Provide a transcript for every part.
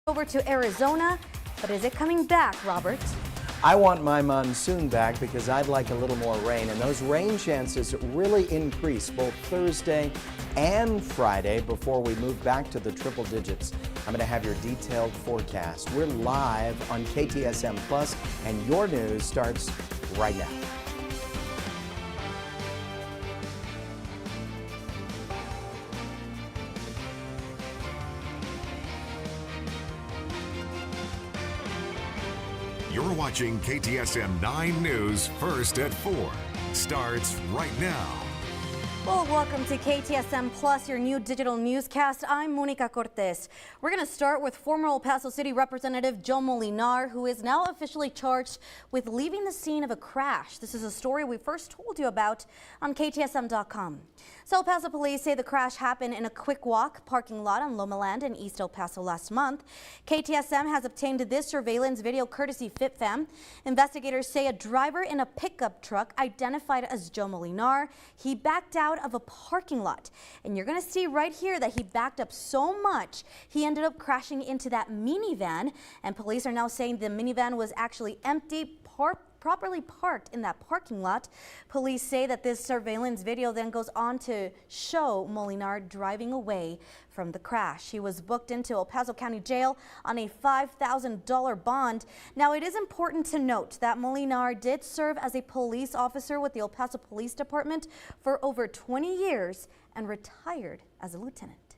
Over to Arizona, but is it coming back, Robert? I want my monsoon back because I'd like a little more rain, and those rain chances really increase both Thursday and Friday before we move back to the triple digits. I'm going to have your detailed forecast. We're live on KTSM Plus, and your news starts right now. You're watching KTSM 9 News First at 4. Starts right now. Well, welcome to KTSM Plus, your new digital newscast. I'm Monica Cortez. We're going to start with former El Paso City Representative Joe Molinar, who is now officially charged with leaving the scene of a crash. This is a story we first told you about on KTSM.com. So El Paso police say the crash happened in a quick walk parking lot on Loma Land in East El Paso last month. KTSM has obtained this surveillance video courtesy FitFam. Investigators say a driver in a pickup truck identified as Joe Molinar. He backed out of a parking lot, and you're going to see right here that he backed up so much he ended up crashing into that minivan, and police are now saying the minivan was actually empty, properly parked in that parking lot. Police say that this surveillance video then goes on to show Molinar driving away from the crash. He was booked into El Paso County Jail on a $5,000 bond. Now, it is important to note that Molinar did serve as a police officer with the El Paso Police Department for over 20 years and retired as a lieutenant.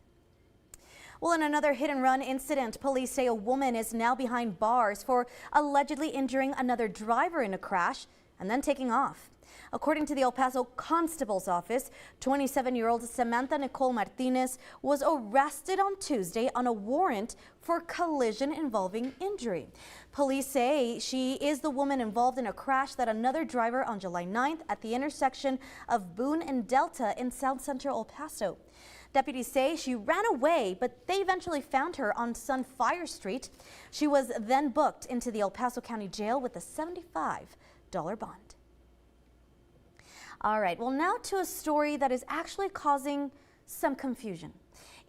Well, in another hit-and-run incident, police say a woman is now behind bars for allegedly injuring another driver in a crash and then taking off. According to the El Paso Constable's Office, 27-year-old Samantha Nicole Martinez was arrested on Tuesday on a warrant for collision involving injury. Police say she is the woman involved in a crash that another driver on July 9th at the intersection of Boone and Delta in South Central El Paso. Deputies say she ran away, but they eventually found her on Sunfire Street. She was then booked into the El Paso County Jail with a $75 bond. All right, well, now to a story that is actually causing some confusion.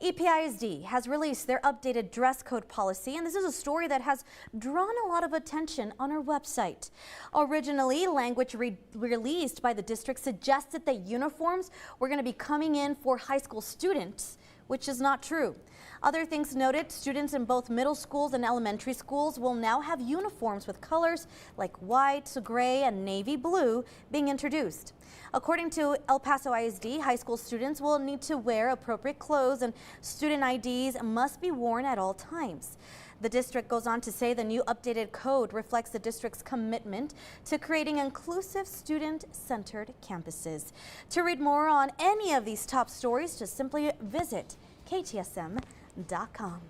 EPISD has released their updated dress code policy, and this is a story that has drawn a lot of attention on our website. Originally, language released by the district suggested that uniforms were going to be coming in for high school students, which is not true. Other things noted, students in both middle schools and elementary schools will now have uniforms with colors like white, gray, and navy blue being introduced. According to El Paso ISD, high school students will need to wear appropriate clothes and student IDs must be worn at all times. The district goes on to say the new updated code reflects the district's commitment to creating inclusive, student-centered campuses. To read more on any of these top stories, just simply visit KTSM.com.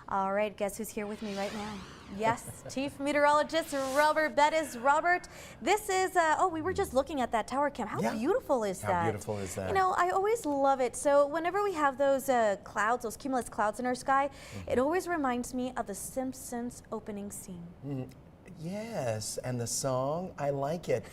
All right, guess who's here with me right now? Yes, Chief Meteorologist Robert Bettis. Robert, this is, we were just looking at that tower cam. How beautiful is that? How beautiful is that? You know, I always love it. So whenever we have those clouds, those cumulus clouds in our sky, it always reminds me of the Simpsons opening scene. Yes, and the song, I like it.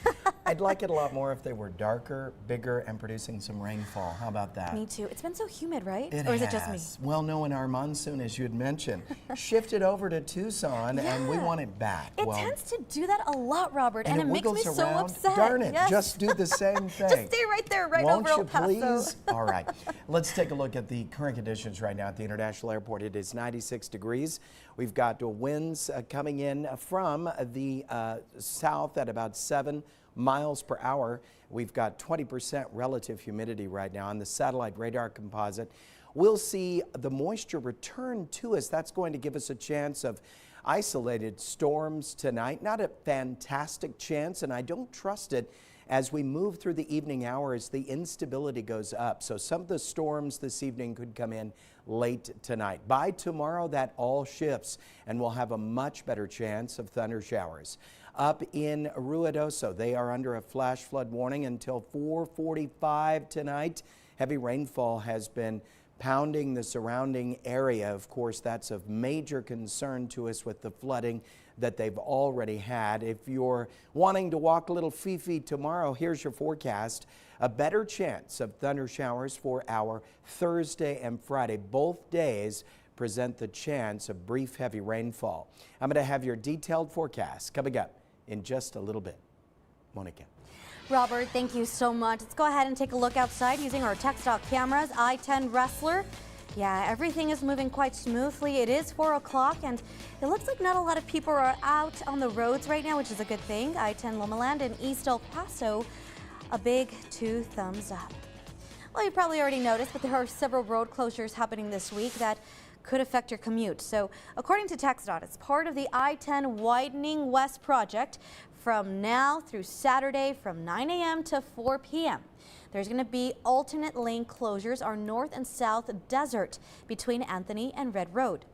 I'd like it a lot more if they were darker, bigger, and producing some rainfall. How about that? Me too. It's been so humid, right? It or is has. it just me? Well, no, in our monsoon, as you had mentioned, shifted over to Tucson, and we want it back. It tends to do that a lot, Robert, and it makes me around. so upset. Darn it, just do the same thing. Just stay right there, right Won't over you El Paso. Please? All right, let's take a look at the current conditions right now at the International Airport. It is 96 degrees. We've got winds coming in from the south at about 7 miles per hour. We've got 20% relative humidity right now on the satellite radar composite. We'll see the moisture return to us. That's going to give us a chance of isolated storms tonight. Not a fantastic chance, and I don't trust it as we move through the evening hours. The instability goes up. So some of the storms this evening could come in late tonight. By tomorrow, that all shifts, and we'll have a much better chance of thunder showers. Up in Ruidoso, they are under a flash flood warning until 4:45 tonight. Heavy rainfall has been pounding the surrounding area. Of course, that's of major concern to us with the flooding that they've already had. If you're wanting to walk a little fee-fee tomorrow, here's your forecast. A better chance of thunder showers for our Thursday and Friday. Both days present the chance of brief heavy rainfall. I'm going to have your detailed forecast coming up in just a little bit. Monica. Robert, thank you so much. Let's go ahead and take a look outside using our tech stock cameras. I-10 Wrestler. Yeah, everything is moving quite smoothly. It is 4 o'clock and it looks like not a lot of people are out on the roads right now, which is a good thing. I-10 Loma Land and East El Paso, a big 2 thumbs up. Well, you probably already noticed, but there are several road closures happening this week that could affect your commute. So according to TxDOT, it's part of the I-10 Widening West project from now through Saturday from 9 a.m. to 4 p.m. There's going to be alternate lane closures on North and South Desert between Anthony and Red Road.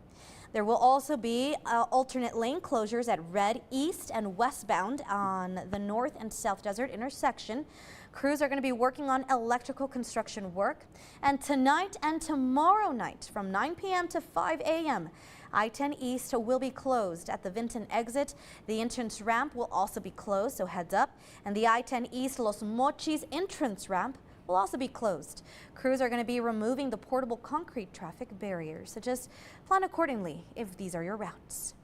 There will also be alternate lane closures at Red East and westbound on the North and South Desert intersection. Crews are going to be working on electrical construction work. And tonight and tomorrow night from 9 p.m. to 5 a.m. I-10 East will be closed at the Vinton exit. The entrance ramp will also be closed, so heads up. And the I-10 East Los Mochis entrance ramp will also be closed. Crews are going to be removing the portable concrete traffic barriers, so just plan accordingly if these are your routes.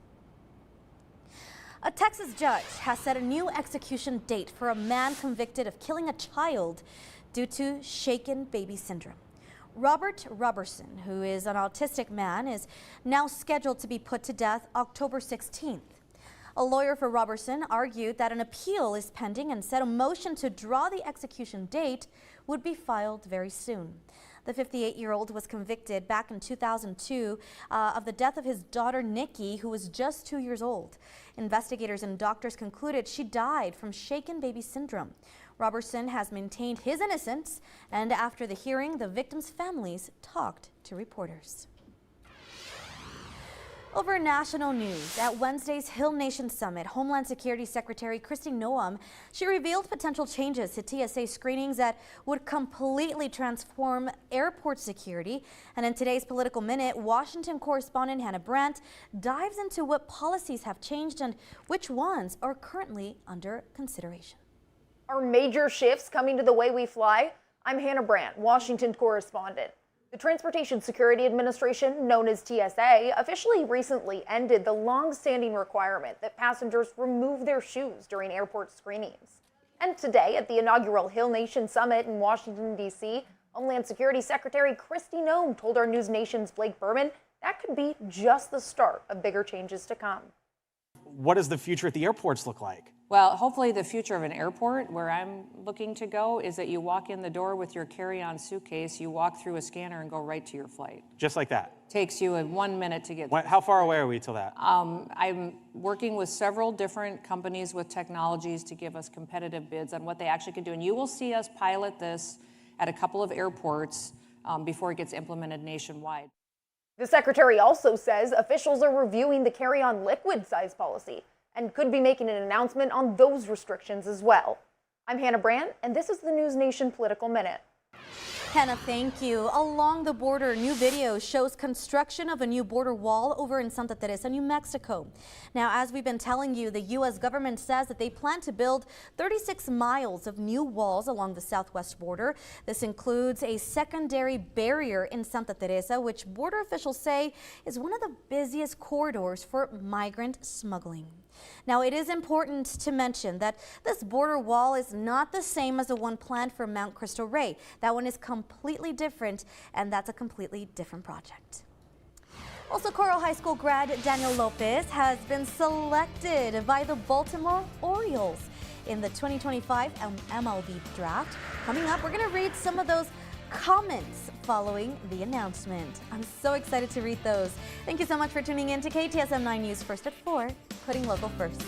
A Texas judge has set a new execution date for a man convicted of killing a child due to shaken baby syndrome. Robert Robertson, who is an autistic man, is now scheduled to be put to death October 16th. A lawyer for Robertson argued that an appeal is pending and said a motion to draw the execution date would be filed very soon. The 58-year-old was convicted back in 2002 of the death of his daughter Nikki, who was just 2 years old. Investigators and doctors concluded she died from shaken baby syndrome. Robertson has maintained his innocence, and after the hearing, the victims' families talked to reporters. Over national news, at Wednesday's Hill Nation Summit, Homeland Security Secretary Kristi Noem, she revealed potential changes to TSA screenings that would completely transform airport security. And in today's Political Minute, Washington correspondent Hannah Brandt dives into what policies have changed and which ones are currently under consideration. Are major shifts coming to the way we fly? I'm Hannah Brandt, Washington correspondent. The Transportation Security Administration, known as TSA, officially recently ended the long-standing requirement that passengers remove their shoes during airport screenings. And today, at the inaugural Hill Nation Summit in Washington, D.C., Homeland Security Secretary Kristi Noem told our News Nation's Blake Berman that could be just the start of bigger changes to come. What does the future at the airports look like? Well, hopefully the future of an airport, where I'm looking to go, is that you walk in the door with your carry-on suitcase, you walk through a scanner and go right to your flight. Just like that? Takes you 1 minute to get there. How far away are we till that? I'm working with several different companies with technologies to give us competitive bids on what they actually could do. And you will see us pilot this at a couple of airports before it gets implemented nationwide. The secretary also says officials are reviewing the carry-on liquid size policy and could be making an announcement on those restrictions as well. I'm Hannah Brandt, and this is the News Nation Political Minute. Hannah, thank you. Along the border, new video shows construction of a new border wall over in Santa Teresa, New Mexico. Now, as we've been telling you, the U.S. government says that they plan to build 36 miles of new walls along the southwest border. This includes a secondary barrier in Santa Teresa, which border officials say is one of the busiest corridors for migrant smuggling. Now, it is important to mention that this border wall is not the same as the one planned for Mount Cristo Rey. That one is completely different, and that's a completely different project. Also, Coral High School grad Daniel Lopez has been selected by the Baltimore Orioles in the 2025 MLB draft. Coming up, we're going to read some of those comments following the announcement. I'm so excited to read those. Thank you so much for tuning in to KTSM 9 News First at 4, putting local first.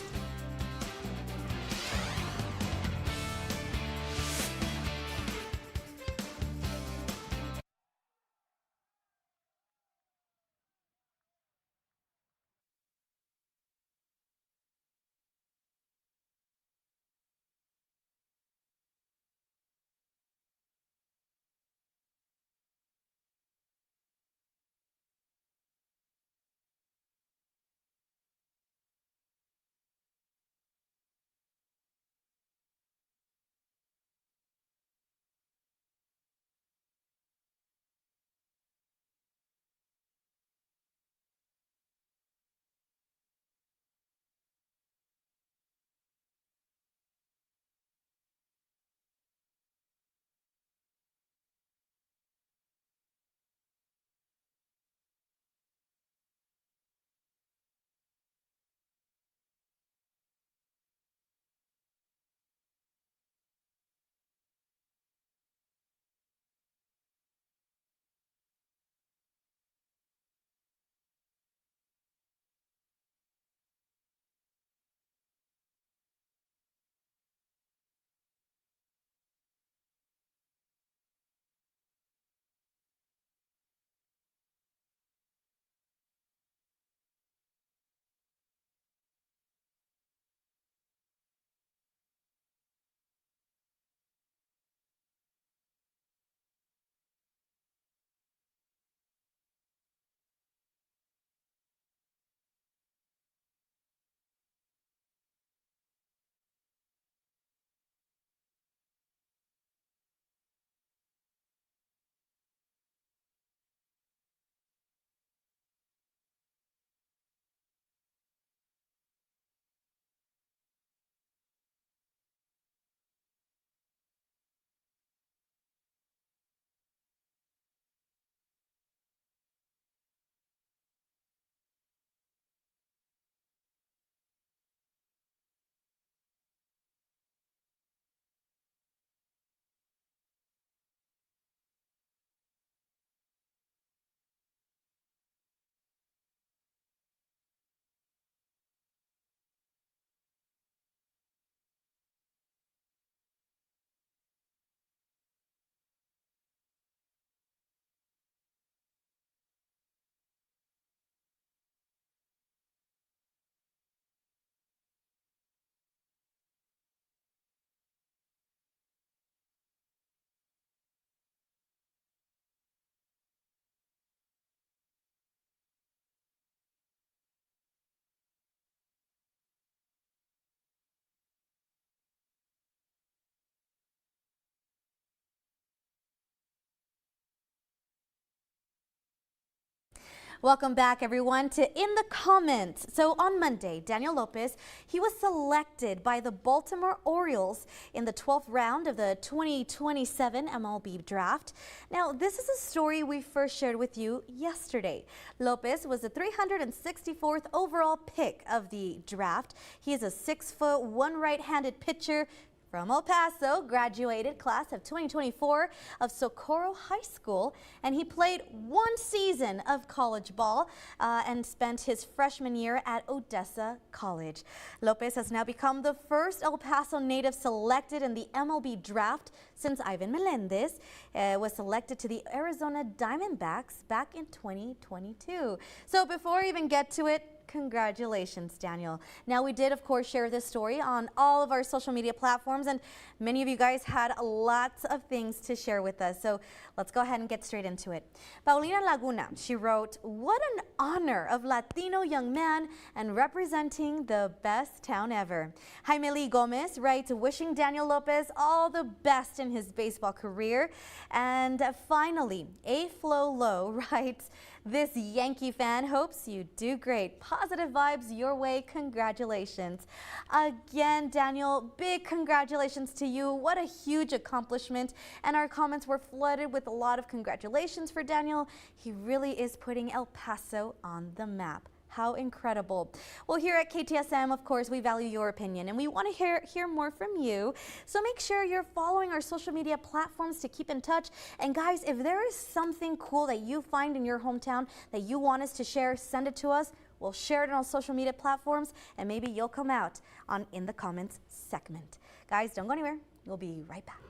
Welcome back, everyone, to In the Comments. So on Monday, Daniel Lopez, he was selected by the Baltimore Orioles in the 12th round of the 2027 MLB draft. Now, this is a story we first shared with you yesterday. Lopez was the 364th overall pick of the draft. He is a 6'1" right-handed pitcher from El Paso, graduated class of 2024 of Socorro High School, and he played one season of college ball and spent his freshman year at Odessa College. Lopez has now become the first El Paso native selected in the MLB draft since Ivan Melendez was selected to the Arizona Diamondbacks back in 2022. So before I even get to it, congratulations, Daniel. Now, we did, of course, share this story on all of our social media platforms, and many of you guys had lots of things to share with us. So let's go ahead and get straight into it. Paulina Laguna, she wrote, "What an honor of Latino young man and representing the best town ever." Jaime Lee Gomez writes, "Wishing Daniel Lopez all the best in his baseball career." And finally, A Flow Low writes, "This Yankee fan hopes you do great. Positive vibes your way. Congratulations." Again, Daniel, big congratulations to you. What a huge accomplishment. And our comments were flooded with a lot of congratulations for Daniel. He really is putting El Paso on the map. How incredible. Well, here at KTSM, of course, we value your opinion and we want to hear more from you. So make sure you're following our social media platforms to keep in touch. And guys, if there is something cool that you find in your hometown that you want us to share, send it to us. We'll share it on social media platforms and maybe you'll come out on In the Comments segment. Guys, don't go anywhere. We'll be right back.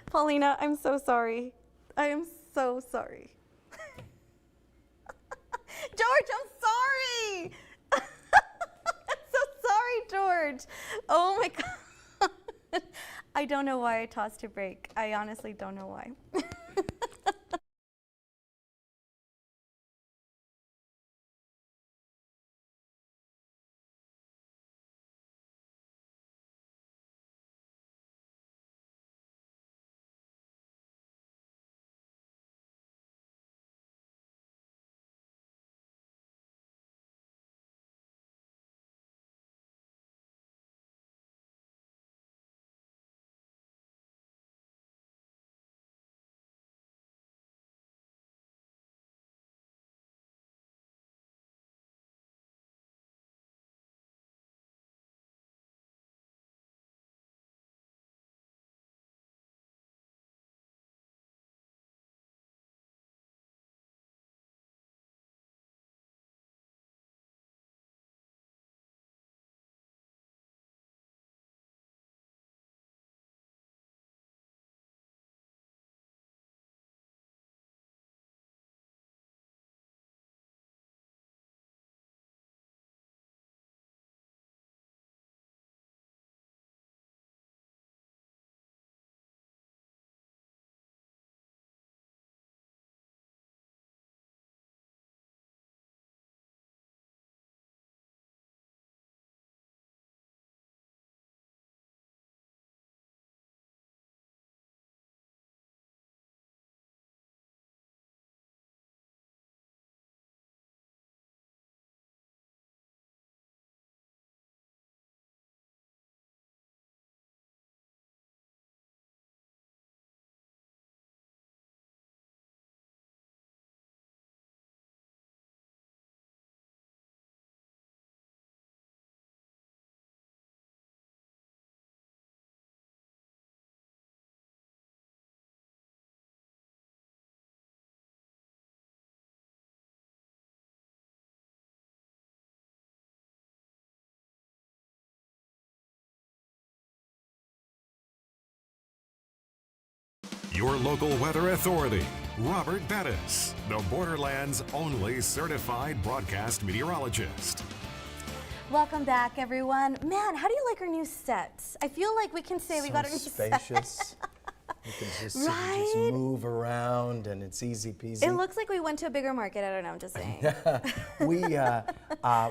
Paulina, I'm so sorry. I am so sorry. George, I'm sorry. I'm so sorry, George. Oh my God. I don't know why I tossed your break. I honestly don't know why. Your local weather authority, Robert Bettis, the Borderland's only certified broadcast meteorologist. Welcome back, everyone. Man, how do you like our new set? I feel like we can say we got a new set. Spacious. You can just, sort of just move around and it's easy peasy. It looks like we went to a bigger market. I don't know, I'm just saying.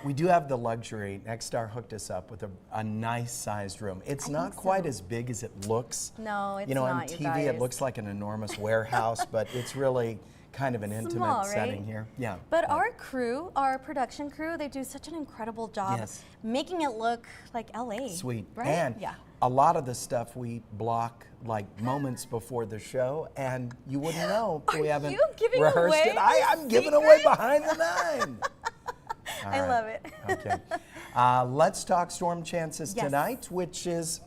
We do have the luxury. Nexstar hooked us up with a nice sized room. It's not quite as big as it looks. No, it's you know, not, on you TV guys. it looks like an enormous warehouse, but it's really kind of an intimate Small, right? setting here. Yeah. But our crew, our production crew, they do such an incredible job Yes. making it look like LA. Sweet. Right? And yeah. a lot of the stuff we block like moments before the show, and you wouldn't know if we haven't you giving rehearsed away it. I'm giving secret? away behind the nine. All I right. love it. Okay. Let's talk storm chances Yes. tonight, which is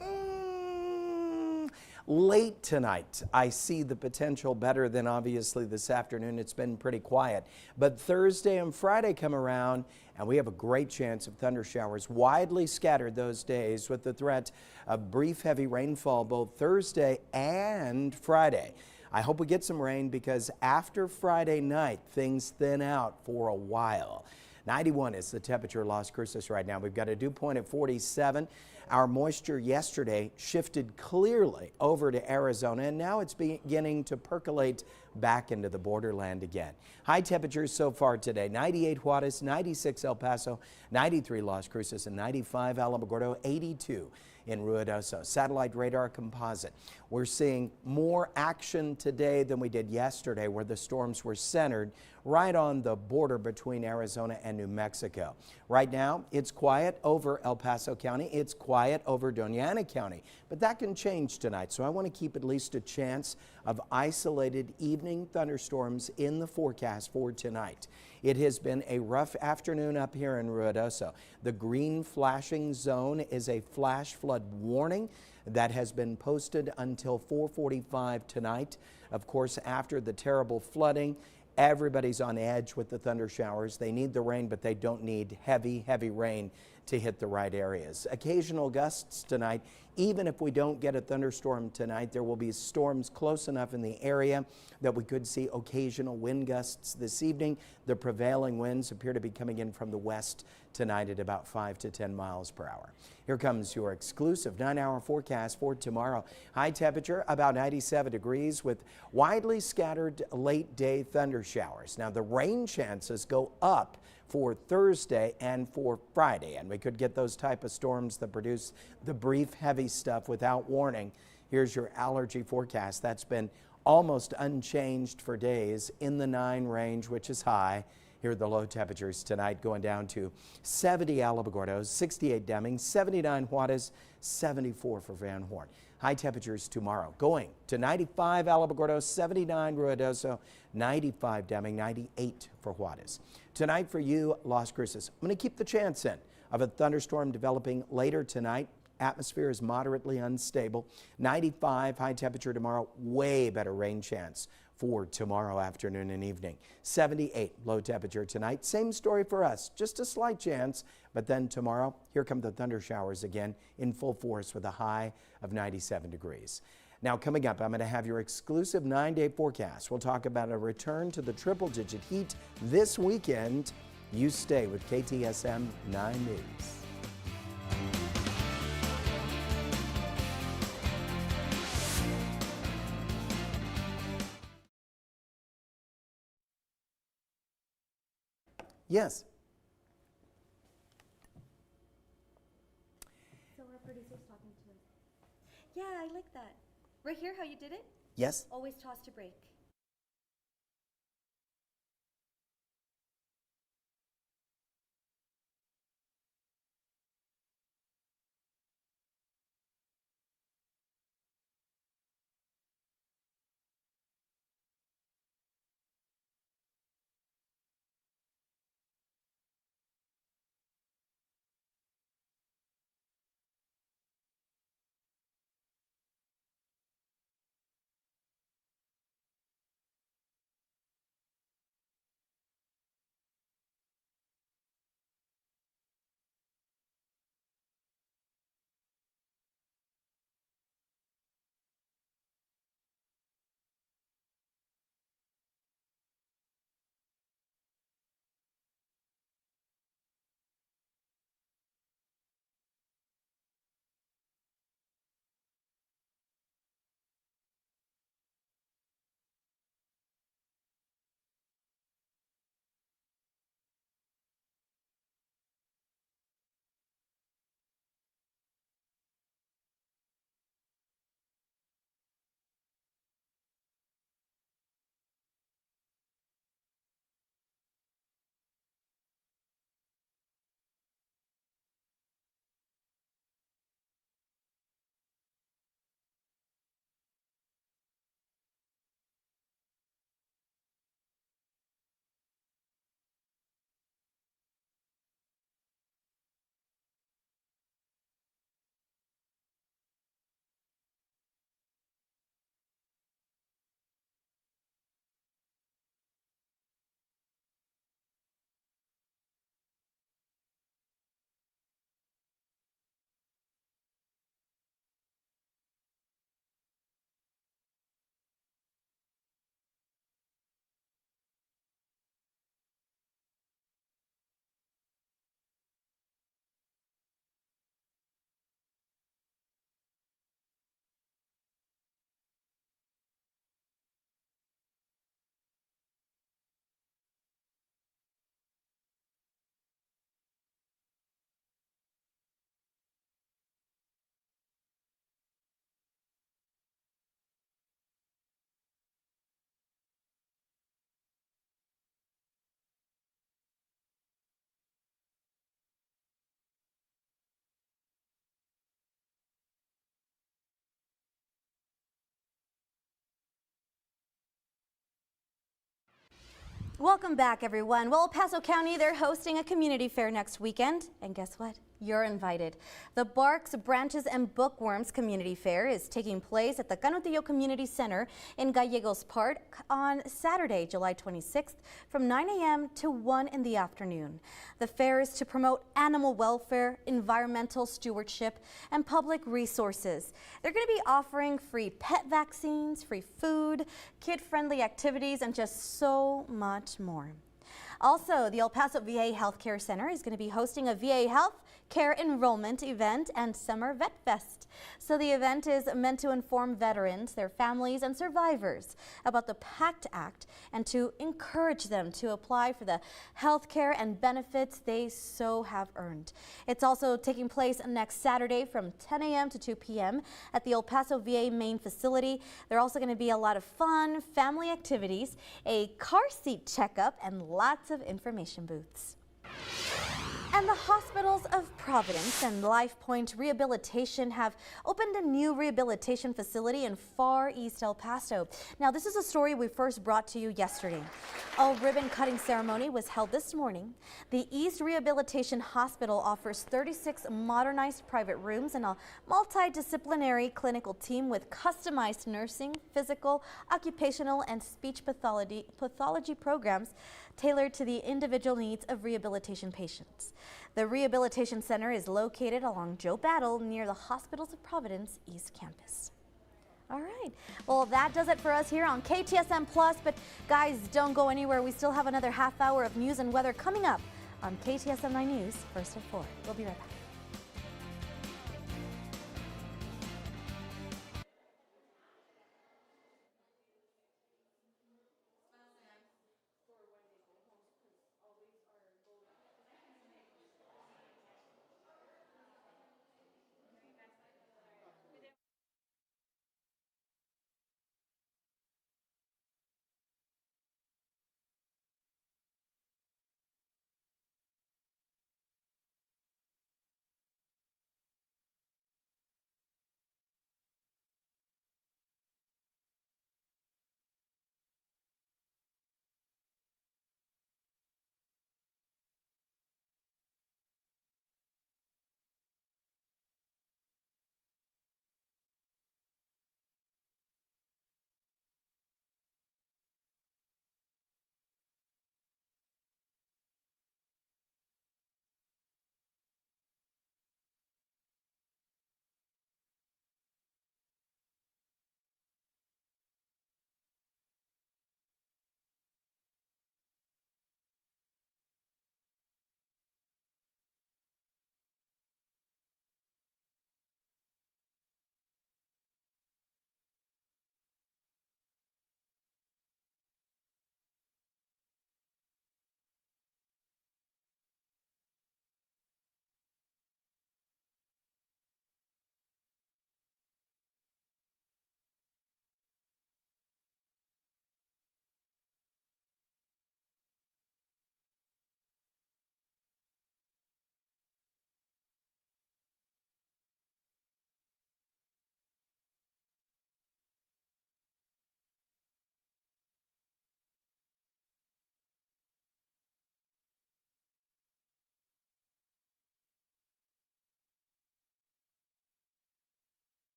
late tonight. I see the potential better than obviously this afternoon. It's been pretty quiet. But Thursday and Friday come around, and we have a great chance of thunder showers widely scattered those days, with the threat of brief heavy rainfall both Thursday and Friday. I hope we get some rain because after Friday night, things thin out for a while. 91 is the temperature in Las Cruces right now. We've got a dew point at 47. Our moisture yesterday shifted clearly over to Arizona, and now it's beginning to percolate back into the borderland again. High temperatures so far today: 98 Juarez, 96 El Paso, 93 Las Cruces, and 95 Alamogordo, 82 in Ruidoso. Satellite radar composite. We're seeing more action today than we did yesterday, where the storms were centered right on the border between Arizona and New Mexico. Right now, it's quiet over El Paso County. It's quiet over Doña Ana County, but that can change tonight. So I want to keep at least a chance of isolated evening thunderstorms in the forecast for tonight. It has been a rough afternoon up here in Ruidoso. The green flashing zone is a flash flood warning that has been posted until 4:45 tonight. Of course, after the terrible flooding, everybody's on edge with the thunder showers. They need the rain, but they don't need heavy rain to hit the right areas. Occasional gusts tonight. Even if we don't get a thunderstorm tonight, there will be storms close enough in the area that we could see occasional wind gusts this evening. The prevailing winds appear to be coming in from the west tonight at about 5 to 10 miles per hour. Here comes your exclusive 9-hour forecast for tomorrow. High temperature about 97 degrees with widely scattered late day thunder showers. Now the rain chances go up for Thursday and for Friday, and we could get those type of storms that produce the brief heavy stuff without warning. Here's your allergy forecast. That's been almost unchanged for days in the 9 range, which is high. Here are the low temperatures tonight, going down to 70 Alamogordo, 68 Deming, 79 Juarez, 74 for Van Horn. High temperatures tomorrow going to 95 Alamogordo, 79 Ruidoso, 95 Deming, 98 for Juarez. Tonight for you, Las Cruces, I'm going to keep the chance in of a thunderstorm developing later tonight. Atmosphere is moderately unstable. 95 high temperature tomorrow, way better rain chance for tomorrow afternoon and evening. 78 low temperature tonight. Same story for us, just a slight chance, but then tomorrow, here come the thunder showers again in full force with a high of 97 degrees. Now coming up, I'm going to have your exclusive 9-day forecast. We'll talk about a return to the triple-digit heat this weekend. You stay with KTSM 9 News. Yes. So our producer's talking to us. Yeah, I like that. Right here, how you did it? Yes. Always toss to break. Welcome back, everyone. Well, El Paso County, they're hosting a community fair next weekend. And guess what? You're invited. The Barks, Branches, and Bookworms Community Fair is taking place at the Canutillo Community Center in Gallegos Park on Saturday, July 26th from 9 a.m. to 1 in the afternoon. The fair is to promote animal welfare, environmental stewardship, and public resources. They're going to be offering free pet vaccines, free food, kid-friendly activities, and just so much more. Also, the El Paso VA Healthcare Center is going to be hosting a VA Health Care Enrollment event and Summer Vet Fest. So the event is meant to inform veterans, their families, and survivors about the PACT Act and to encourage them to apply for the health care and benefits they so have earned. It's also taking place next Saturday from 10 a.m. to 2 p.m. at the El Paso VA main facility. There are also going to be a lot of fun family activities, a car seat checkup, and lots of information booths. And the hospitals of Providence and Life Point Rehabilitation have opened a new rehabilitation facility in Far East El Paso. Now, this is a story we first brought to you yesterday. A ribbon cutting ceremony was held this morning. The East Rehabilitation Hospital offers 36 modernized private rooms and a multidisciplinary clinical team with customized nursing, physical, occupational, and speech pathology programs tailored to the individual needs of rehabilitation patients. The Rehabilitation Center is located along Joe Battle near the Hospitals of Providence East Campus. All right, well, that does it for us here on KTSM Plus, but guys, don't go anywhere. We still have another half hour of news and weather coming up on KTSM 9 News, first at 4. We'll be right back.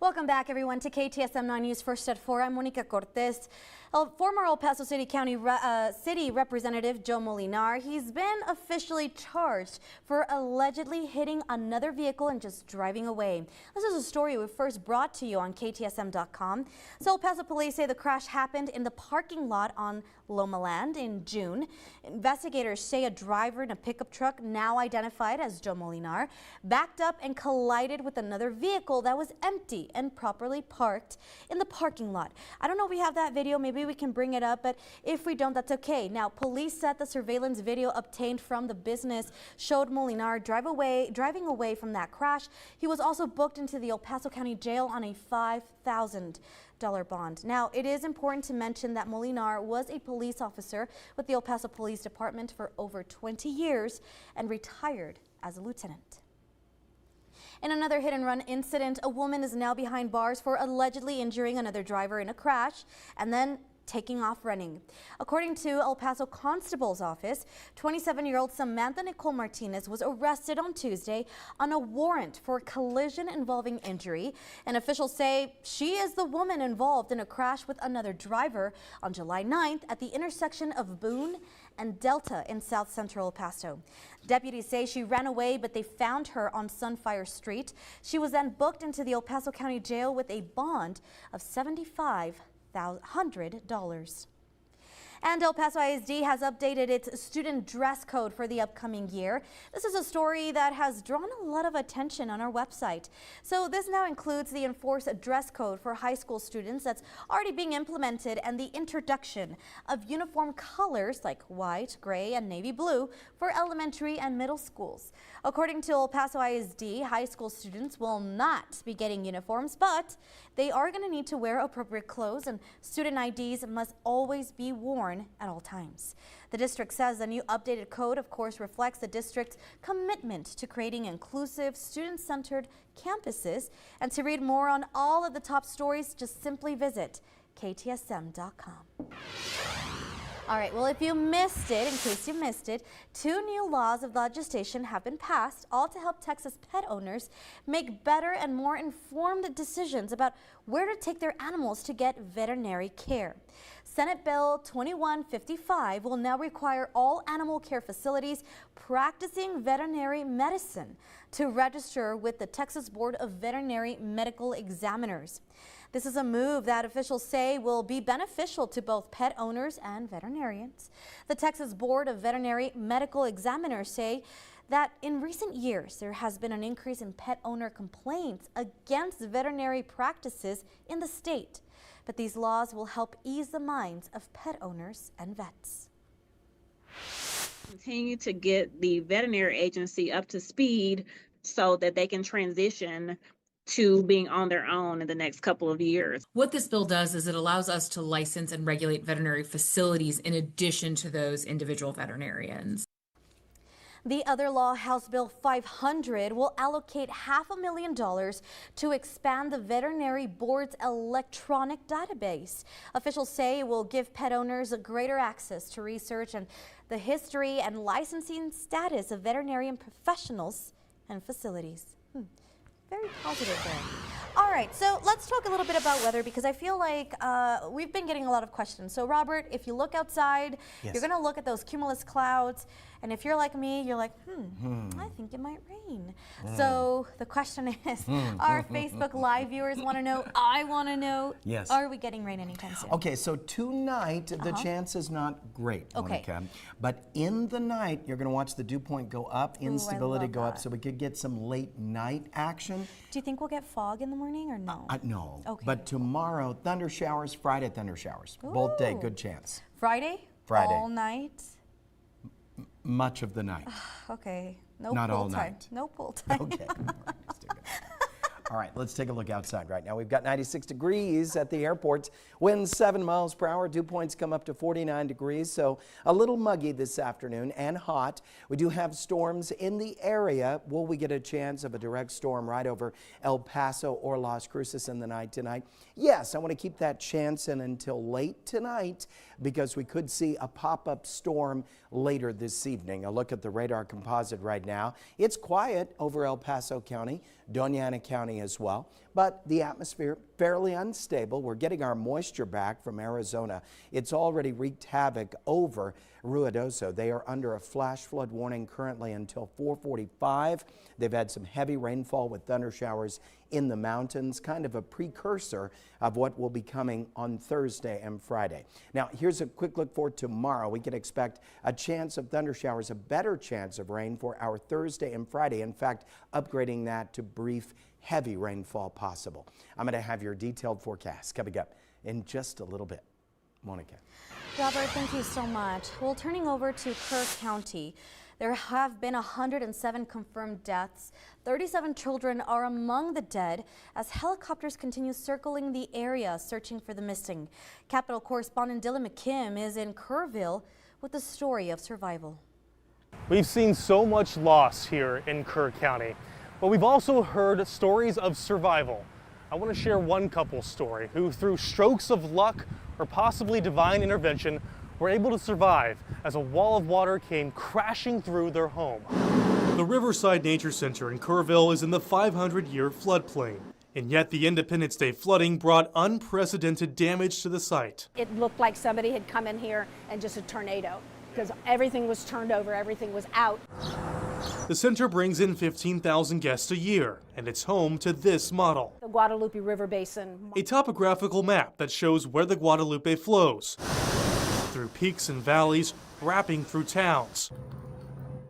Welcome back, everyone, to KTSM 9 News First at 4. I'm Monica Cortez. Former El Paso City County City Representative Joe Molinar, he's been officially charged for allegedly hitting another vehicle and just driving away. This is a story we first brought to you on KTSM.com. So El Paso police say the crash happened in the parking lot on Lomaland in June. Investigators say a driver in a pickup truck, now identified as Joe Molinar, backed up and collided with another vehicle that was empty and properly parked in the parking lot. I don't know if we have that video. Maybe we can bring it up, but if we don't, that's okay. Now, police said the surveillance video obtained from the business showed Molinar driving away from that crash. He was also booked into the El Paso County Jail on a $5,000 bond. Now, it is important to mention that Molinar was a police officer with the El Paso Police Department for over 20 years and retired as a lieutenant. In another hit-and-run incident, a woman is now behind bars for allegedly injuring another driver in a crash and then taking off running. According to El Paso Constable's office, 27-year-old Samantha Nicole Martinez was arrested on Tuesday on a warrant for a collision involving injury, and officials say she is the woman involved in a crash with another driver on July 9th at the intersection of Boone and Delta in South Central El Paso. Deputies say she ran away, but they found her on Sunfire Street. She was then booked into the El Paso County Jail with a bond of $7,500. And El Paso ISD has updated its student dress code for the upcoming year. This is a story that has drawn a lot of attention on our website. So this now includes the enforced dress code for high school students that's already being implemented and the introduction of uniform colors like white, gray, and navy blue for elementary and middle schools. According to El Paso ISD, high school students will not be getting uniforms, but they are going to need to wear appropriate clothes, and student IDs must always be worn at all times. The district says the new updated code, of course, reflects the district's commitment to creating inclusive, student-centered campuses. And to read more on all of the top stories, just simply visit KTSM.com. All right, well, if you missed it, in case you missed it, 2 new laws of legislation have been passed, all to help Texas pet owners make better and more informed decisions about where to take their animals to get veterinary care. Senate Bill 2155 will now require all animal care facilities practicing veterinary medicine to register with the Texas Board of Veterinary Medical Examiners. This is a move that officials say will be beneficial to both pet owners and veterinarians. The Texas Board of Veterinary Medical Examiners say that in recent years there has been an increase in pet owner complaints against veterinary practices in the state. But these laws will help ease the minds of pet owners and vets. Continue to get the veterinary agency up to speed so that they can transition to being on their own in the next couple of years. What this bill does is it allows us to license and regulate veterinary facilities in addition to those individual veterinarians. The other law, House Bill 500, will allocate $500,000 to expand the Veterinary Board's electronic database. Officials say it will give pet owners greater access to research and the history and licensing status of veterinarian professionals and facilities. Very positive there. All right, so let's talk a little bit about weather, because I feel like we've been getting a lot of questions. So Robert, if you look outside, yes, you're gonna look at those cumulus clouds, and if you're like me, you're like, I think it might rain. So the question is, our Facebook Live viewers wanna know, I wanna know, yes, are we getting rain anytime soon? Okay, so tonight, the chance is not great, Monica. But in the night, you're gonna watch the dew point go up, instability go up, so we could get some late night action. Do you think we'll get fog in the morning or no? No, Okay. but tomorrow, thunder showers, Friday thunder showers. Both day, good chance. Friday? Friday. All night? Much of the night. Okay. No Not pool all time. night. No pool time. Okay. All right, let's take a look outside right now. We've got 96 degrees at the airports. Winds 7 miles per hour. Dew points come up to 49 degrees, so a little muggy this afternoon and hot. We do have storms in the area. Will we get a chance of a direct storm right over El Paso or Las Cruces in the night tonight? Yes, I want to keep that chance in until late tonight, because we could see a pop-up storm later this evening. A look at the radar composite right now. It's quiet over El Paso County. Doña Ana County as well. But the atmosphere fairly unstable. We're getting our moisture back from Arizona. It's already wreaked havoc over Ruidoso. They are under a flash flood warning currently until 4:45. They've had some heavy rainfall with thunder showers in the mountains, kind of a precursor of what will be coming on Thursday and Friday. Now, here's a quick look for tomorrow. We can expect a chance of thunder showers, a better chance of rain for our Thursday and Friday. In fact, upgrading that to brief, heavy rainfall possible. I'm going to have your detailed forecast coming up in just a little bit. Monica. Robert, thank you so much. Well, turning over to Kerr County, there have been 107 confirmed deaths. 37 children are among the dead as helicopters continue circling the area searching for the missing. Capitol correspondent Dylan McKim is in Kerrville with the story of survival. We've seen so much loss here in Kerr County, but we've also heard stories of survival. I want to share one couple's story who, through strokes of luck or possibly divine intervention, were able to survive as a wall of water came crashing through their home. The Riverside Nature Center in Kerrville is in the 500-year floodplain, and yet the Independence Day flooding brought unprecedented damage to the site. It looked like somebody had come in here and just a tornado, because everything was turned over, everything was out. The center brings in 15,000 guests a year, and it's home to this model. The Guadalupe River Basin. A topographical map that shows where the Guadalupe flows, through peaks and valleys, wrapping through towns.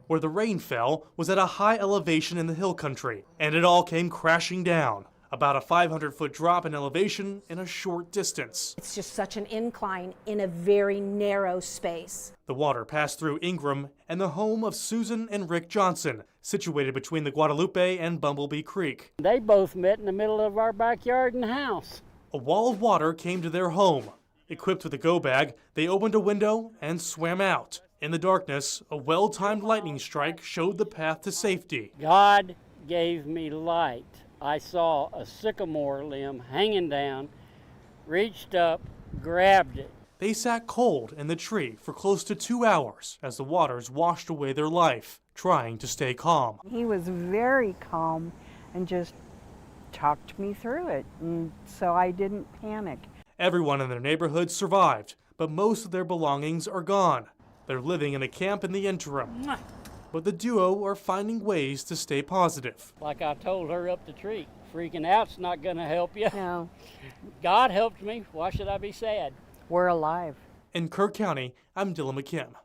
Where the rain fell was at a high elevation in the hill country, and it all came crashing down. About a 500-foot drop in elevation in a short distance. It's just such an incline in a very narrow space. The water passed through Ingram and the home of Susan and Rick Johnson, situated between the Guadalupe and Bumblebee Creek. They both met in the middle of our backyard and house. A wall of water came to their home. Equipped with a go bag, they opened a window and swam out. In the darkness, a well-timed lightning strike showed the path to safety. God gave me light. I saw a sycamore limb hanging down, reached up, grabbed it. They sat cold in the tree for close to 2 hours as the waters washed away their life, trying to stay calm. He was very calm and just talked me through it, and so I didn't panic. Everyone in their neighborhood survived, but most of their belongings are gone. They're living in a camp in the interim. But the duo are finding ways to stay positive. Like I told her up the tree, freaking out's not going to help you. No. God helped me. Why should I be sad? We're alive. In Kerr County, I'm Dylan McKim.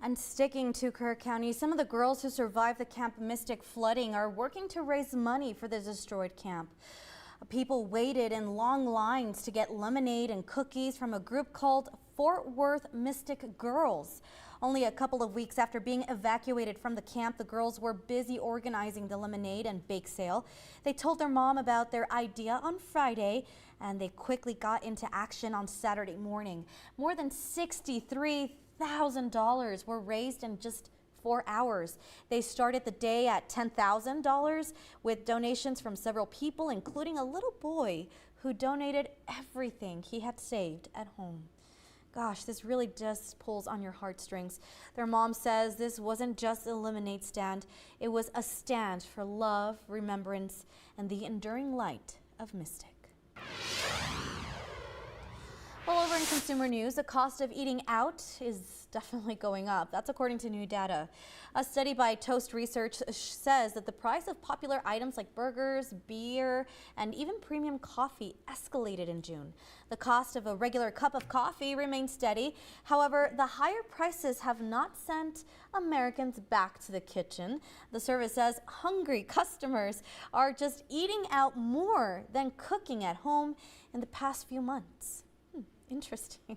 And sticking to Kerr County, some of the girls who survived the Camp Mystic flooding are working to raise money for the destroyed camp. People waited in long lines to get lemonade and cookies from a group called Fort Worth Mystic Girls. Only a couple of weeks after being evacuated from the camp, the girls were busy organizing the lemonade and bake sale. They told their mom about their idea on Friday, and they quickly got into action on Saturday morning. More than $63,000 were raised in just 4 hours. They started the day at $10,000 with donations from several people, including a little boy who donated everything he had saved at home. Gosh, this really just pulls on your heartstrings. Their mom says this wasn't just a lemonade stand. It was a stand for love, remembrance, and the enduring light of Mystic. Well, over in consumer news, the cost of eating out is definitely going up. That's according to new data. A study by Toast Research says that the price of popular items like burgers, beer, and even premium coffee escalated in June. The cost of a regular cup of coffee remains steady. However, the higher prices have not sent Americans back to the kitchen. The service says hungry customers are just eating out more than cooking at home in the past few months. Interesting.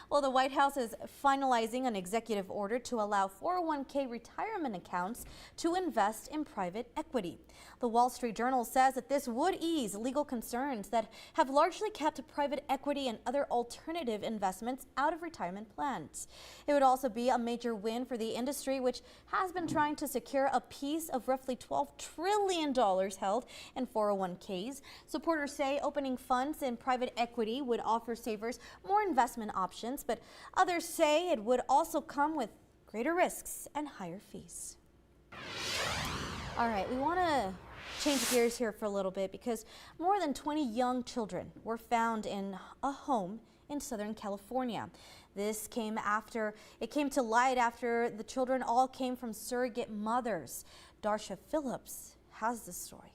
Well, the White House is finalizing an executive order to allow 401k retirement accounts to invest in private equity. The Wall Street Journal says that this would ease legal concerns that have largely kept private equity and other alternative investments out of retirement plans. It would also be a major win for the industry, which has been trying to secure a piece of roughly $12 trillion held in 401ks. Supporters say opening funds in private equity would offer savers more investment options, but others say it would also come with greater risks and higher fees. All right, we want to change gears here for a little bit because more than 20 young children were found in a home in Southern California. This came to light after the children all came from surrogate mothers. Darsha Phillips has the story.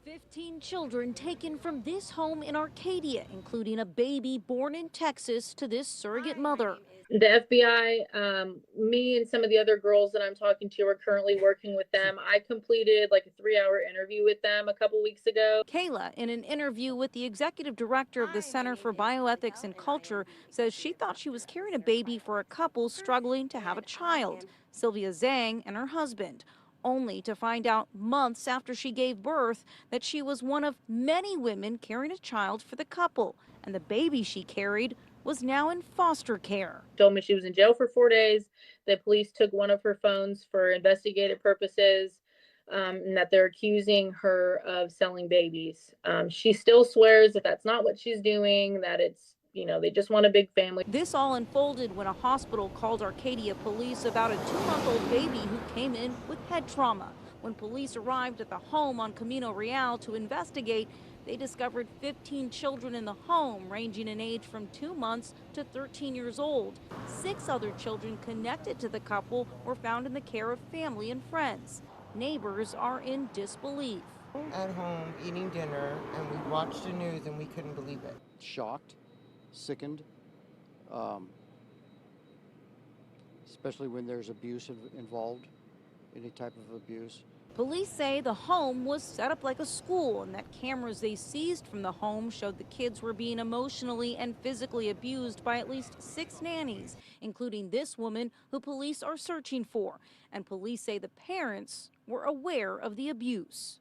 15 children taken from this home in Arcadia, including a baby born in Texas to this surrogate mother. The FBI, me and some of the other girls that I'm talking to are currently working with them. I completed like a 3-hour interview with them a couple weeks ago. Kayla, in an interview with the executive director of the Center for Bioethics and Culture, says she thought she was carrying a baby for a couple struggling to have a child, Sylvia Zhang and her husband, only to find out months after she gave birth that she was one of many women carrying a child for the couple, and the baby she carried was now in foster care. Told me she was in jail for 4 days. The police took one of her phones for investigative purposes, and that they're accusing her of selling babies. She still swears that that's not what she's doing, that it's, they just want a big family. This all unfolded when a hospital called Arcadia police about a 2-month-old baby who came in with head trauma. When police arrived at the home on Camino Real to investigate, they discovered 15 children in the home, ranging in age from 2 months to 13 years old. 6 other children connected to the couple were found in the care of family and friends. Neighbors are in disbelief. At home eating dinner, and we watched the news and we couldn't believe it. Shocked, sickened, especially when there's abuse involved, any type of abuse. Police say the home was set up like a school and that cameras they seized from the home showed the kids were being emotionally and physically abused by at least 6 nannies, including this woman who police are searching for. And police say the parents were aware of the abuse.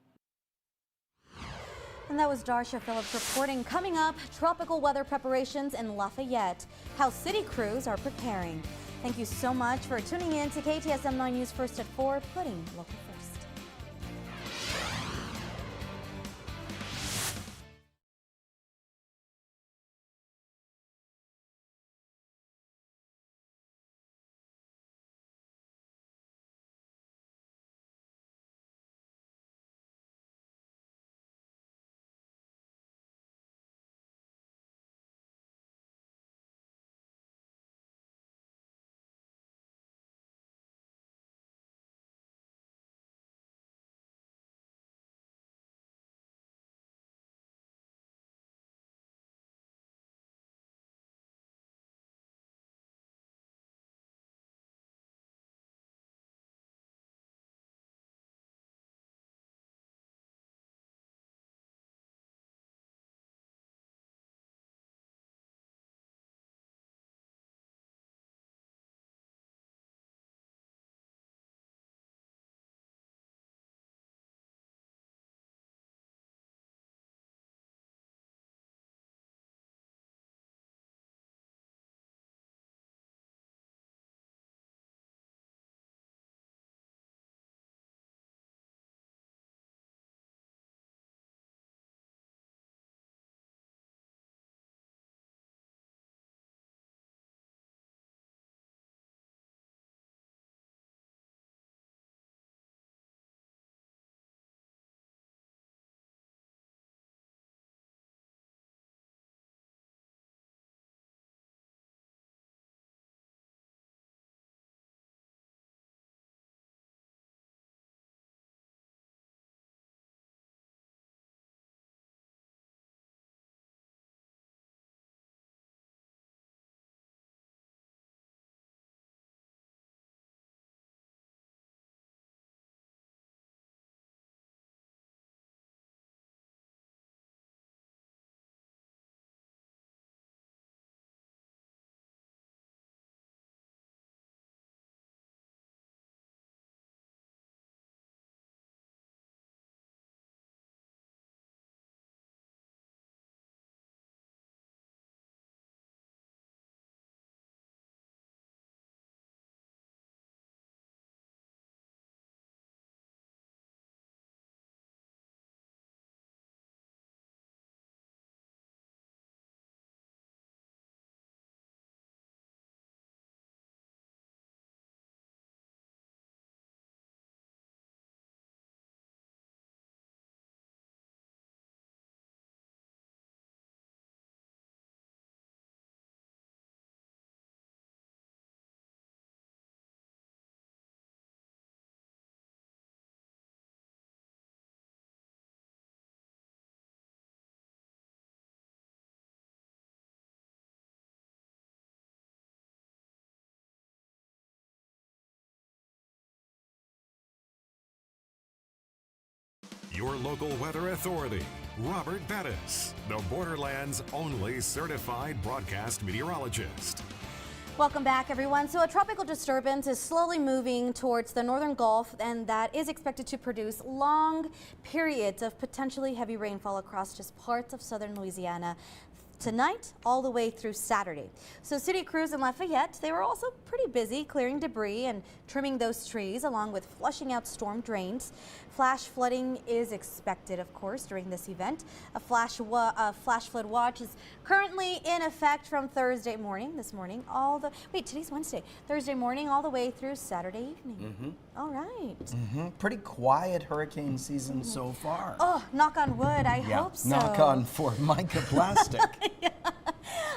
And that was Darsha Phillips reporting. Coming up, tropical weather preparations in Lafayette, how city crews are preparing. Thank you so much for tuning in to KTSM 9 News First at 4, putting local first. your local weather authority, Robert Bettis, the Borderland's only certified broadcast meteorologist. Welcome back, everyone. So a tropical disturbance is slowly moving towards the northern Gulf, and that is expected to produce long periods of potentially heavy rainfall across just parts of southern Louisiana tonight all the way through Saturday. So city crews in Lafayette, they were also pretty busy clearing debris and trimming those trees, along with flushing out storm drains. Flash flooding is expected, of course, during this event. A flash flood watch is currently in effect from Thursday morning, today's Wednesday, Thursday morning all the way through Saturday evening. All right. Pretty quiet hurricane season so far. Oh, knock on wood, I hope so. Knock on for Micah Plastic.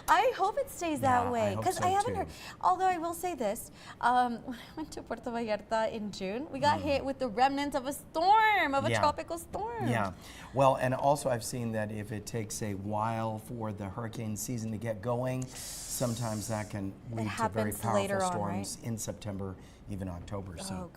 I hope it stays that way, because so I haven't too. heard. Although I will say this, when I went to Puerto Vallarta in June, we got hit with the remnants of a storm, of a tropical storm. Yeah, well, and also I've seen that if it takes a while for the hurricane season to get going, sometimes that can lead to very powerful storms in September, even October. So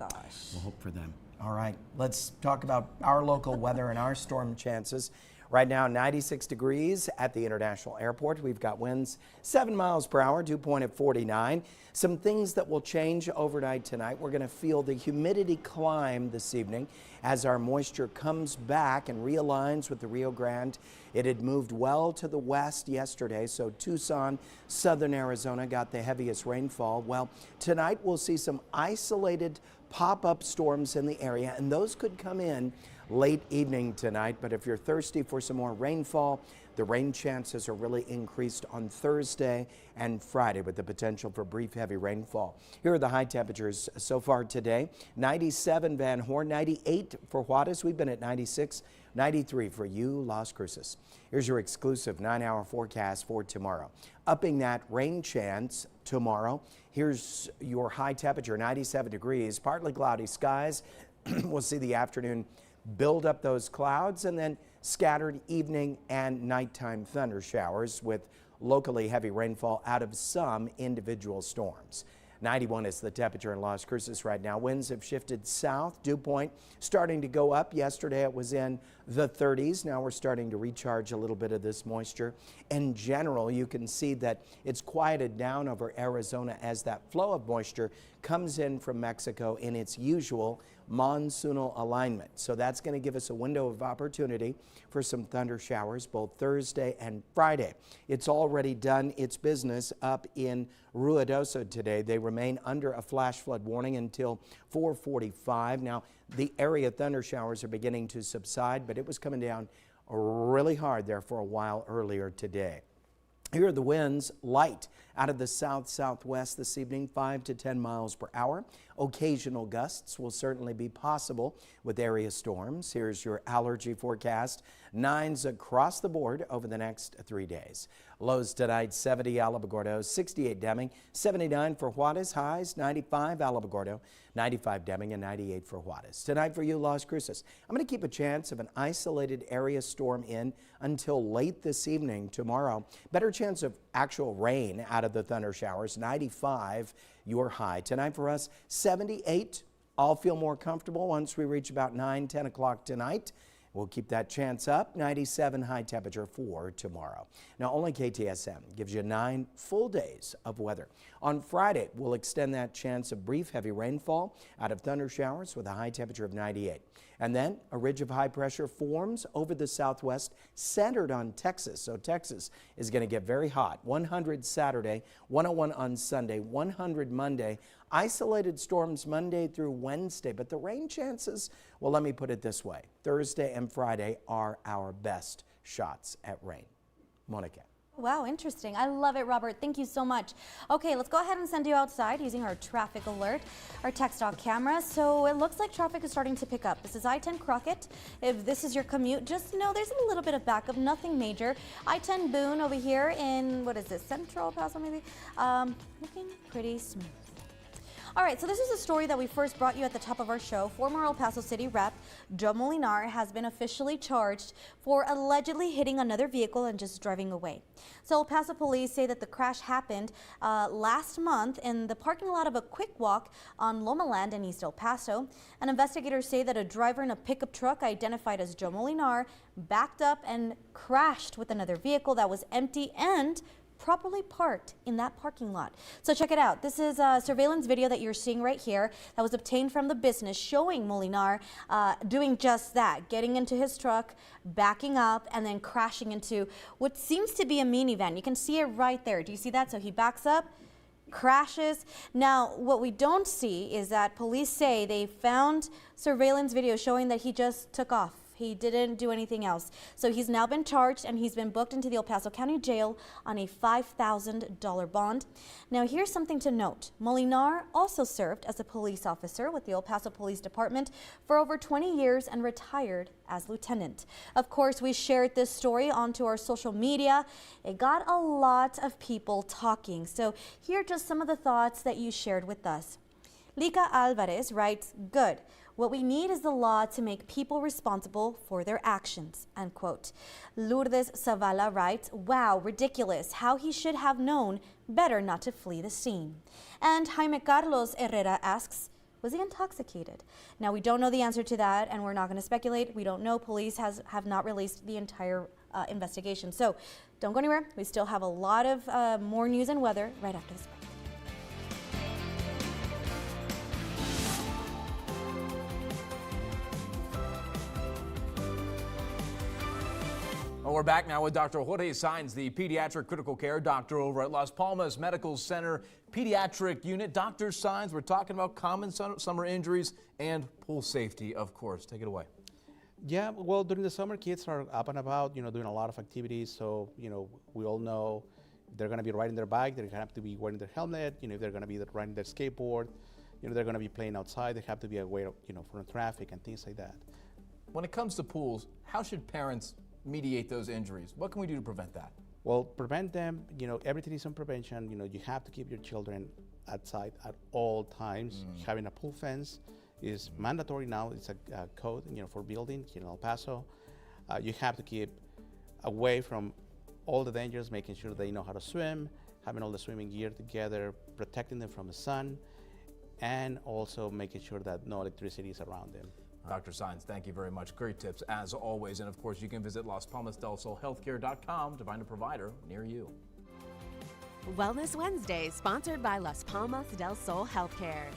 we'll hope for them. All right, let's talk about our local weather and our storm chances. Right now, 96 degrees at the International Airport. We've got winds 7 miles per hour, dew point at 49. Some things that will change overnight tonight. We're going to feel the humidity climb this evening as our moisture comes back and realigns with the Rio Grande. It had moved well to the west yesterday, so Tucson, southern Arizona got the heaviest rainfall. Well, tonight we'll see some isolated pop-up storms in the area, and those could come in late evening tonight. But if you're thirsty for some more rainfall, the rain chances are really increased on Thursday and Friday with the potential for brief heavy rainfall. Here are the high temperatures so far today. 97 Van Horn, 98 for Juarez. We've been at 96, 93 for you, Las Cruces. Here's your exclusive 9-hour forecast for tomorrow. Upping that rain chance tomorrow. Here's your high temperature, 97 degrees, partly cloudy skies. We'll see the afternoon build up those clouds, and then scattered evening and nighttime thunder showers with locally heavy rainfall out of some individual storms. 91 is the temperature in Las Cruces right now. Winds have shifted south. Dew point starting to go up. Yesterday it was in the 30s. Now we're starting to recharge a little bit of this moisture. In general, you can see that it's quieted down over Arizona as that flow of moisture comes in from Mexico in its usual monsoonal alignment. So that's going to give us a window of opportunity for some thunder showers both Thursday and Friday. It's already done its business up in Ruidoso today. They remain under a flash flood warning until 4:45. Now, the area thunder showers are beginning to subside, but it was coming down really hard there for a while earlier today. Here are the winds, light out of the south-southwest this evening, 5 to 10 miles per hour. Occasional gusts will certainly be possible with area storms. Here's your allergy forecast. 9s across the board over the next 3 days. Lows tonight, 70 Alamogordo, 68 Deming, 79 for Juarez. Highs, 95 Alamogordo, 95 Deming, and 98 for Juarez. Tonight for you, Las Cruces, I'm going to keep a chance of an isolated area storm in until late this evening tomorrow. Better chance of actual rain out of the thunder showers, 95 your high. Tonight for us, 78. I'll feel more comfortable once we reach about 9, 10 o'clock tonight. We'll keep that chance up. 97 high temperature for tomorrow. Now, only KTSM gives you 9 full days of weather. On Friday, we'll extend that chance of brief heavy rainfall out of thunder showers with a high temperature of 98. And then a ridge of high pressure forms over the southwest, centered on Texas. So Texas is going to get very hot. 100 Saturday, 101 on Sunday, 100 Monday. Isolated storms Monday through Wednesday, but the rain chances, well, let me put it this way. Thursday and Friday are our best shots at rain. Monica. Wow, interesting. I love it, Robert. Thank you so much. Okay, let's go ahead and send you outside using our traffic alert, our tech stock camera. So it looks like traffic is starting to pick up. This is I-10 Crockett. If this is your commute, just know there's a little bit of backup, nothing major. I-10 Boone over here in, what is this, Central Paso maybe? Looking pretty smooth. All right, so this is a story that we first brought you at the top of our show. Former El Paso City Rep Joe Molinar has been officially charged for allegedly hitting another vehicle and just driving away. So El Paso police say that the crash happened last month in the parking lot of a Quick Walk on Loma Land in East El Paso. And investigators say that a driver in a pickup truck identified as Joe Molinar backed up and crashed with another vehicle that was empty and properly parked in that parking lot. So check it out. This is a surveillance video that you're seeing right here that was obtained from the business showing Molinar doing just that, getting into his truck, backing up, and then crashing into what seems to be a minivan. You can see it right there. Do you see that? So he backs up, crashes. Now, what we don't see is that police say they found surveillance video showing that he just took off. He didn't do anything else. So he's now been charged and he's been booked into the El Paso County Jail on a $5,000 bond. Now here's something to note. Molinar also served as a police officer with the El Paso Police Department for over 20 years and retired as lieutenant. Of course, we shared this story onto our social media. It got a lot of people talking. So here are just some of the thoughts that you shared with us. Lika Alvarez writes, "Good. What we need is the law to make people responsible for their actions," end quote. Lourdes Zavala writes, "Wow, ridiculous. How he should have known better not to flee the scene." And Jaime Carlos Herrera asks, was he intoxicated? Now, we don't know the answer to that, and we're not going to speculate. We don't know. Police have not released the entire investigation. So don't go anywhere. We still have a lot of more news and weather right after this break. Well, we're back now with Dr. Jorge Saenz, the pediatric critical care doctor over at Las Palmas Medical Center Pediatric Unit. Dr. Saenz, we're talking about common summer injuries and pool safety, of course. Take it away. Yeah, well, during the summer, kids are up and about, doing a lot of activities. So, we all know if they're going to be riding their bike, they have to be wearing their helmet. If they're going to be riding their skateboard, they're going to be playing outside. They have to be aware, from traffic and things like that. When it comes to pools, how should parents mediate those injuries? What can we do to prevent that? Well, prevent them, everything is on prevention. You have to keep your children outside at all times. Having a pool fence is mandatory now. It's a code, for building here in El Paso. You have to keep away from all the dangers, making sure they know how to swim, having all the swimming gear together, protecting them from the sun, and also making sure that no electricity is around them. Dr. Saenz, thank you very much. Great tips as always. And of course, you can visit LasPalmasDelSolHealthcare.com to find a provider near you. Wellness Wednesday, sponsored by Las Palmas del Sol Healthcare.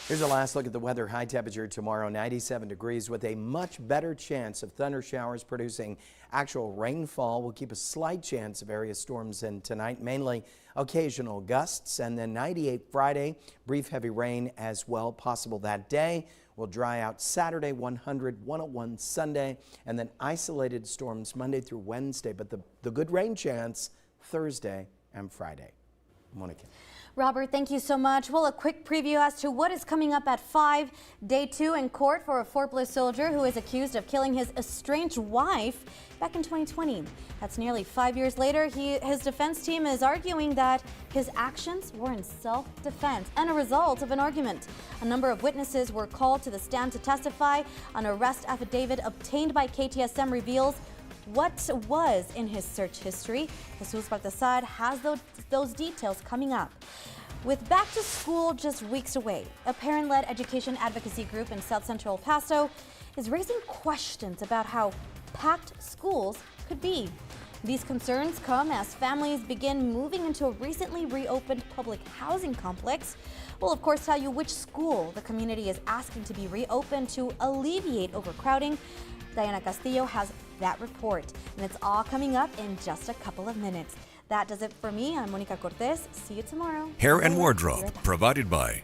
Here's a last look at the weather. High temperature tomorrow, 97 degrees with a much better chance of thunder showers producing actual rainfall. We'll keep a slight chance of area storms in tonight, mainly occasional gusts. And then 98 Friday, brief heavy rain as well possible that day. Will dry out Saturday, 100, 101 Sunday, and then isolated storms Monday through Wednesday. But the good rain chance Thursday and Friday. Monica. Robert, thank you so much. Well, a quick preview as to what is coming up at 5. Day 2 in court for a Fort Bliss soldier who is accused of killing his estranged wife back in 2020. That's nearly 5 years later. His defense team is arguing that his actions were in self-defense and a result of an argument. A number of witnesses were called to the stand to testify. An arrest affidavit obtained by KTSM reveals what was in his search history. Jesus Baltazar has those details coming up. With back to school just weeks away, a parent-led education advocacy group in South Central El Paso is raising questions about how packed schools could be. These concerns come as families begin moving into a recently reopened public housing complex. We'll of course tell you which school the community is asking to be reopened to alleviate overcrowding. Diana Castillo has that report, and it's all coming up in just a couple of minutes. That does it for me. I'm Monica Cortez. See you tomorrow. Hair and wardrobe provided by